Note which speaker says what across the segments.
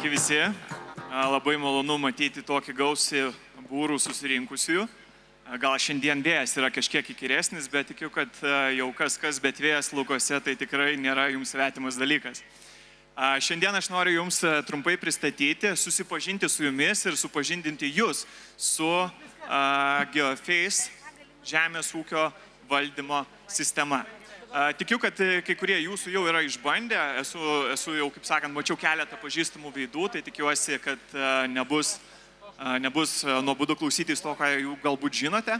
Speaker 1: Sveiki visi. Labai malonu matyti tokį gausį būrų susirinkusiųjų. Gal šiandien vėjas yra kažkiek įkyresnis, bet tikiu, kad jau kas, bet vėjas laukose tai tikrai nėra jums svetimas dalykas. Šiandien aš noriu jums trumpai pristatyti, susipažinti su jumis ir supažindinti jūs su GeoFace žemės ūkio valdymo sistema. Tikiu, kad kai kurie jūsų jau yra išbandę, esu jau, kaip sakant, mačiau keletą pažįstamų veidų, tai tikiuosi, kad nebus nuobodu klausytis to, ką jau galbūt žinote,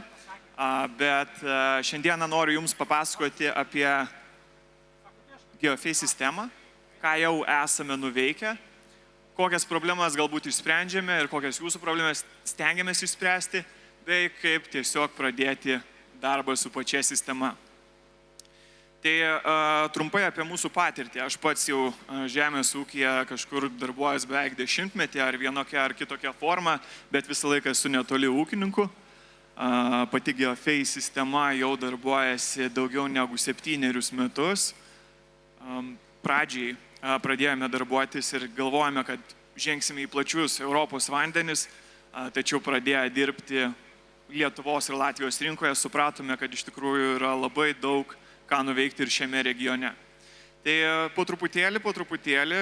Speaker 1: bet šiandieną noriu jums papasakoti apie GeoFace sistemą, ką jau esame nuveikę, kokias problemas galbūt išsprendžiame ir kokias jūsų problemas stengiamės išspręsti, bei kaip tiesiog pradėti darbą su pačia sistema. Tai trumpai apie mūsų patirtį. Aš pats jau žemės ūkyje kažkur darbuojas beveik 10-metį ar vienokia ar kitokia forma, bet visą laiką esu netoli ūkininkų. Pati GeoFace sistema jau darbuojasi daugiau negu 7 metus. Pradžiai pradėjome darbuotis ir galvojame, kad žengsime į plačius Europos vandenis, tačiau pradėję dirbti Lietuvos ir Latvijos rinkoje supratome, kad iš tikrųjų yra labai daug ką nuveikti ir šiame regione. Tai po truputėlį,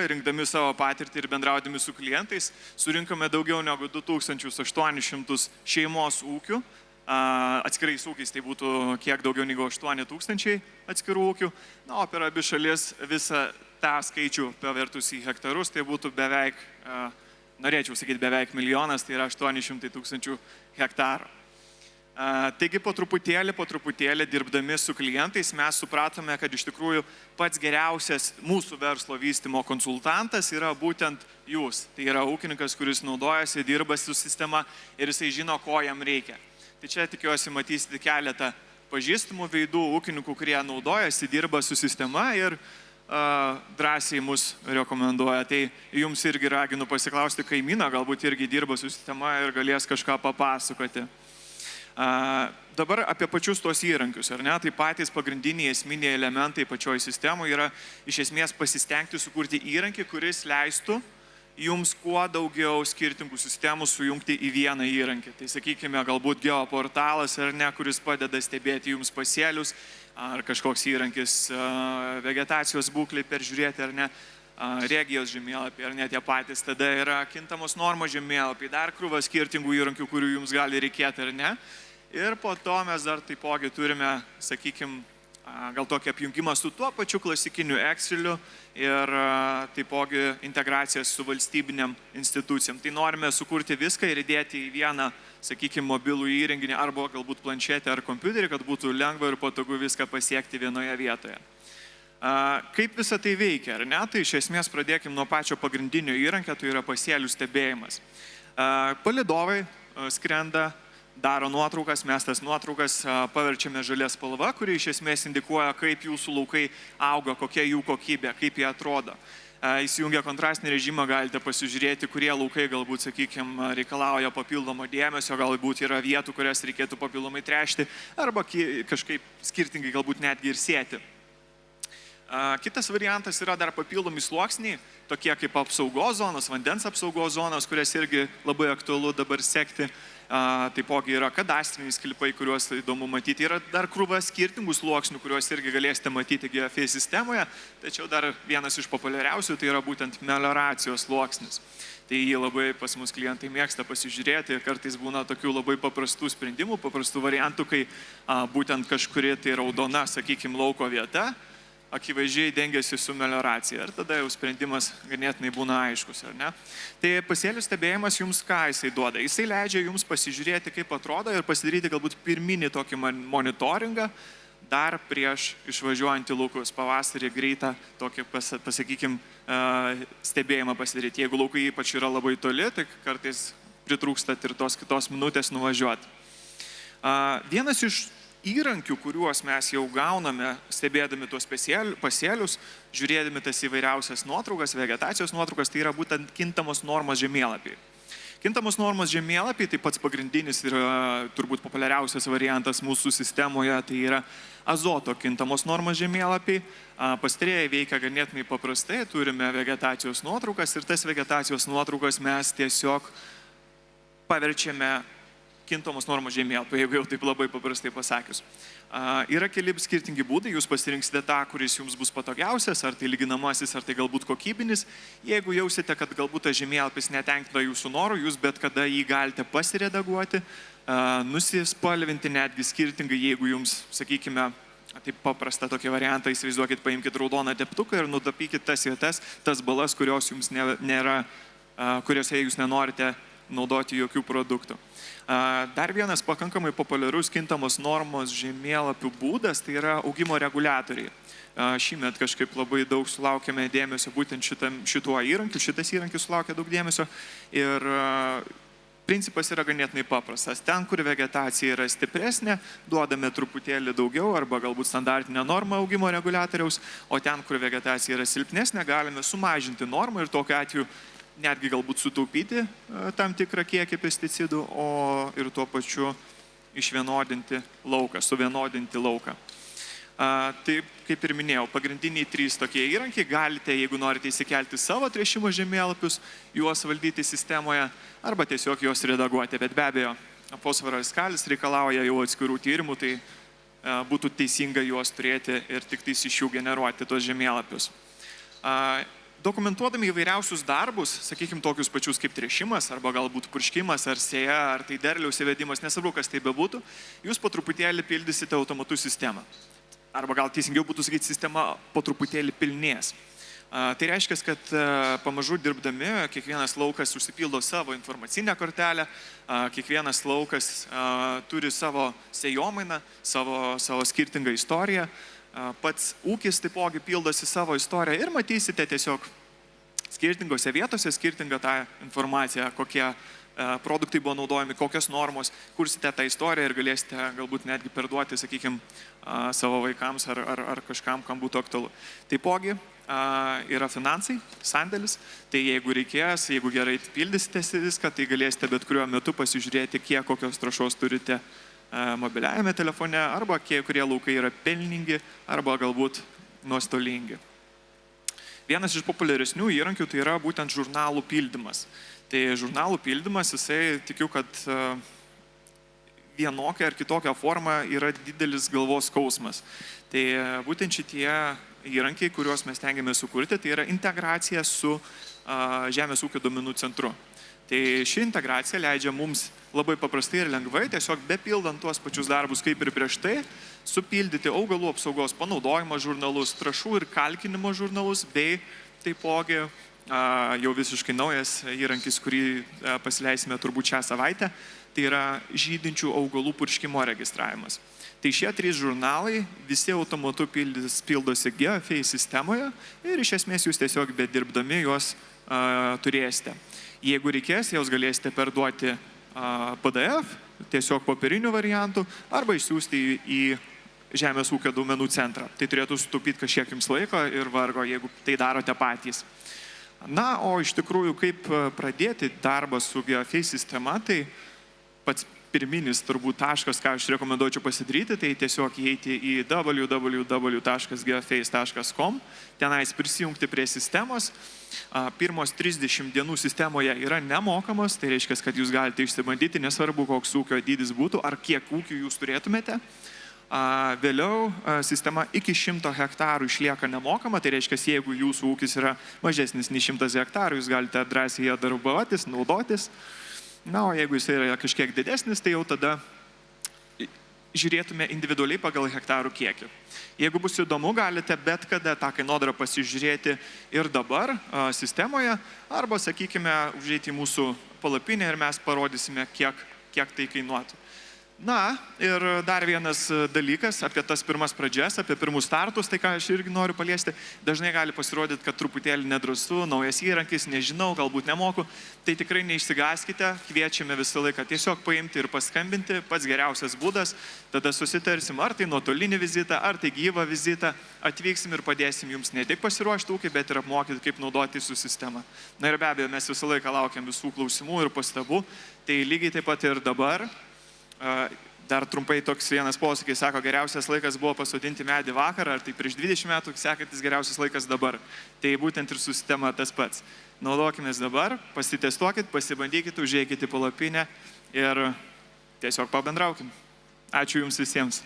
Speaker 1: rinkdami savo patirtį ir bendraudami su klientais, surinkome daugiau negu 2800 šeimos ūkių. Atskirais ūkiais tai būtų kiek daugiau negu 8000 atskirų ūkių. Na, o per abi šalis visą tą skaičių pavertus į hektarus, tai būtų beveik, norėčiau sakyti beveik milijonas, tai yra 800 000 hektarų. Taigi po truputėlį dirbdami su klientais mes supratome, kad iš tikrųjų pats geriausias mūsų verslo vystymo konsultantas yra būtent jūs. Tai yra ūkininkas, kuris naudojasi, dirba su sistema ir jisai žino, ko jam reikia. Tai čia tikiuosi matysite keletą pažįstamų veidų ūkininkų, kurie naudojasi, dirba su sistema ir drąsiai mus rekomenduoja. Tai jums irgi raginu pasiklausti kaimyną, galbūt irgi dirba su sistema ir galės kažką papasakoti. Dabar apie pačius tos įrankius, ar ne? Tai patys pagrindiniai esminiai elementai pačioj sistemoje yra iš esmės pasistengti sukurti įrankį, kuris leistų jums kuo daugiau skirtingų sistemų sujungti į vieną įrankį. Tai sakykime, galbūt geoportalas, ar ne, kuris padeda stebėti jums pasėlius, ar kažkoks įrankis vegetacijos būklį peržiūrėti, ar ne, regijos žemėlapiai, ar ne tie patys. Tada yra kintamos normos žemėlapiai, dar krūva skirtingų įrankių, kurių jums gali reikėti, ar ne. Ir po to mes dar taipogi turime, sakykime, gal tokį apjungimą su tuo pačiu klasikiniu Exceliu ir taipogi integracijas su valstybiniam institucijom. Tai norime sukurti viską ir įdėti į vieną, sakykime, mobilų įrenginį arba galbūt planšetę ar kompiuterį, kad būtų lengva ir patogu viską pasiekti vienoje vietoje. Kaip visą tai veikia, ar ne? Tai iš esmės pradėkime nuo pačio pagrindinio įrankio, tai yra pasėlių stebėjimas. Palydovai skrenda, daro nuotraukas, mes tas nuotraukas paverčiame žalia spalva, kuri iš esmės indikuoja, kaip jūsų laukai auga, kokia jų kokybė, kaip jie atrodo. Įsijungę kontrastinį režimą galite pasižiūrėti, kurie laukai galbūt, sakykime, reikalauja papildomo dėmesio, galbūt yra vietų, kurias reikėtų papildomai tręšti, arba kažkaip skirtingai galbūt netgi ir sėti. Kitas variantas yra dar papildomi sluoksniai, tokie kaip apsaugos zonos, vandens apsaugos zonos, kurias irgi labai aktualu dabar sekti. Taipogi yra kadastriniai sklypai, kuriuos įdomu matyti. Yra dar krūva skirtingų sluoksnių, kuriuos irgi galėsite matyti GeoFace sistemoje. Tačiau dar vienas iš populiariausių tai yra būtent melioracijos sluoksnis. Tai jį labai pas mus klientai mėgsta pasižiūrėti. Kartais būna tokių labai paprastų sprendimų, paprastų variantų, kai būtent kažkuri tai raudona, sakykime, lauko vieta akivaizdžiai dengiasi su melioracija ir tada jau sprendimas ganėtinai būna aiškus, ar ne? Tai pasėlių stebėjimas jums ką jisai duoda? Jisai leidžia jums pasižiūrėti, kaip atrodo ir pasidaryti galbūt pirminį tokį monitoringą dar prieš išvažiuojant į laukus. Pavasarį greitą tokį, pasakykim, stebėjimą pasidaryti. Jeigu laukai ypač yra labai toli, tai kartais pritrūkstat ir tos kitos minutės nuvažiuoti. Vienas iš įrankių, kuriuos mes jau gauname, stebėdami tuos pasėlius, žiūrėdami tas įvairiausias nuotraukas, vegetacijos nuotraukas, tai yra būtent kintamos normos žemėlapiai. Kintamos normos žemėlapiai, tai pats pagrindinis ir turbūt populiariausias variantas mūsų sistemoje, tai yra azoto kintamos normos žemėlapiai. Pastarieji veikia ganėtinai paprastai, turime vegetacijos nuotraukas ir tas vegetacijos nuotraukas mes tiesiog paverčiame kintamos normos žemėlapį, jeigu jau taip labai paprastai pasakius. Yra keli skirtingi būdai, jūs pasirinksite tą, kuris jums bus patogiausias, ar tai lyginamasis, ar tai galbūt kokybinis. Jeigu jausite, kad galbūt tas žemėlapis netenkina jūsų norų, jūs bet kada jį galite pasiredaguoti, nusispalvinti netgi skirtingai, jeigu jums, sakykime, taip paprasta tokia variantą, įsivaizduokit, paimkite raudoną teptuką ir nutapykite tas vietas, tas balas, kurios jums nėra, kuriuose jūs nenorite naudoti jokių produktų. Dar vienas pakankamai populiarus kintamos normos žemėlapių būdas, tai yra augimo reguliatoriai. Šįmet kažkaip labai daug sulaukėme dėmesio būtent šituo įrankiu, šitas įrankis sulaukė daug dėmesio ir principas yra ganėtinai paprastas. Ten, kur vegetacija yra stipresnė, duodame truputėlį daugiau arba galbūt standartinę normą augimo reguliatoriaus, o ten, kur vegetacija yra silpnesnė, galime sumažinti normą ir tokiu atveju netgi galbūt sutaupyti tam tikrą kiekį pesticidų, o ir tuo pačiu išvienodinti lauką, suvienodinti lauką. Taip, kaip ir minėjau, pagrindiniai 3 tokie įrankiai, galite, jeigu norite įsikelti savo tręšimo žemėlapius, juos valdyti sistemoje arba tiesiog juos redaguoti, bet be abejo, fosforas kalis reikalauja jau atskirų tyrimų, tai būtų teisinga juos turėti ir tik tais iš jų generuoti tos žemėlapius. Dokumentuodami įvairiausius darbus, sakykime, tokius pačius kaip tręšimas, arba galbūt purškimas, ar sėja, ar tai derliaus įvedimas, nesvarbu, kas tai bebūtų, jūs po truputėlį pildysite automatų sistemą. Arba gal teisingiau būtų sakyti, sistema po truputėlį pilnės. Tai reiškia, kad pamažu dirbdami, kiekvienas laukas užsipildo savo informacinę kortelę, kiekvienas laukas turi savo sėjomainą, savo skirtingą istoriją. Pats ūkis taipogi pildosi savo istoriją ir matysite tiesiog skirtingose vietose skirtingą tą informaciją, kokie produktai buvo naudojami, kokios normos, kursite tą istoriją ir galėsite galbūt netgi perduoti, sakykime, savo vaikams ar kažkam, kam būtų aktualu. Taipogi yra finansai, sandėlis, tai jeigu reikės, jeigu gerai pildysite viską, tai galėsite bet kuriuo metu pasižiūrėti, kiek kokios trąšos turite mobiliajame telefone, arba kurie laukai yra pelningi, arba galbūt nuostolingi. Vienas iš populiaresnių įrankių tai yra būtent žurnalų pildymas. Tai žurnalų pildymas, jisai tikiu, kad vienokia ar kitokia forma yra didelis galvos skausmas. Tai būtent šitie įrankiai, kuriuos mes tengiamės sukurti, tai yra integracija su Žemės ūkio duomenų centru. Tai ši integracija leidžia mums labai paprastai ir lengvai, tiesiog bepildant tuos pačius darbus kaip ir prieš tai, supildyti augalų apsaugos panaudojimo žurnalus, trąšų ir kalkinimo žurnalus, bei taipogi jau visiškai naujas įrankis, kurį pasileisime turbūt šią savaitę, tai yra žydinčių augalų purškimo registravimas. Tai šie 3 žurnalai visi automatu pildosi GeoFay sistemoje ir iš esmės jūs tiesiog bedirbdami juos turėsite. Jeigu reikės, jūs galėsite perduoti PDF, tiesiog popierinių variantų, arba išsiųsti į Žemės ūkio duomenų centrą. Tai turėtų sutaupyti kažkiek jums laiko ir vargo, jeigu tai darote patys. Na, o iš tikrųjų, kaip pradėti darbą su GeoFay sistema, tai pats pirminis turbūt taškas, ką aš rekomenduočiau pasidaryti, tai tiesiog įeiti į www.geoface.com, tenais prisijungti prie sistemos. Pirmos 30 dienų sistemoje yra nemokamos, tai reiškia, kad jūs galite išsibandyti, nesvarbu, koks ūkio dydis būtų, ar kiek ūkių jūs turėtumėte. Vėliau sistema iki 100 hektarų išlieka nemokama, tai reiškia, jeigu jūsų ūkis yra mažesnis nei 100 hektarų, jūs galite drąsiai ją darbuotis, naudotis. Na, o jeigu jis yra kažkiek didesnis, tai jau tada žiūrėtume individualiai pagal hektarų kiekį. Jeigu bus įdomu, galite bet kada tą kainodarą pasižiūrėti ir dabar sistemoje, arba, sakykime, užeiti į mūsų palapinę ir mes parodysime, kiek tai kainuotų. Na, ir dar vienas dalykas apie tas pirmas pradžias, apie pirmus startus, tai ką aš irgi noriu paliesti. Dažnai gali pasirodyti, kad truputėlį nedrąsu, naujas įrankis, nežinau, galbūt nemoku. Tai tikrai neišsigąskite, kviečiame visą laiką tiesiog paimti ir paskambinti, pats geriausias būdas. Tada susitarsim, ar tai nuotolinį vizitą, ar tai gyvą vizitą. Atvyksim ir padėsim jums ne tik pasiruošti ūkį, bet ir apmokyti, kaip naudoti su sistema. Na ir be abejo, mes visą laiką laukiam visų klausimų ir pastabų. Tai lygiai taip pat ir dabar. Dar trumpai toks vienas posakis sako, geriausias laikas buvo pasodinti medį vakar, ar tai prieš 20 metų, sekantis geriausias laikas dabar. Tai būtent ir su sistema tas pats. Naudokimės dabar, pasitestuokit, pasibandykit, užeikit į palapinę ir tiesiog pabendraukim. Ačiū Jums visiems.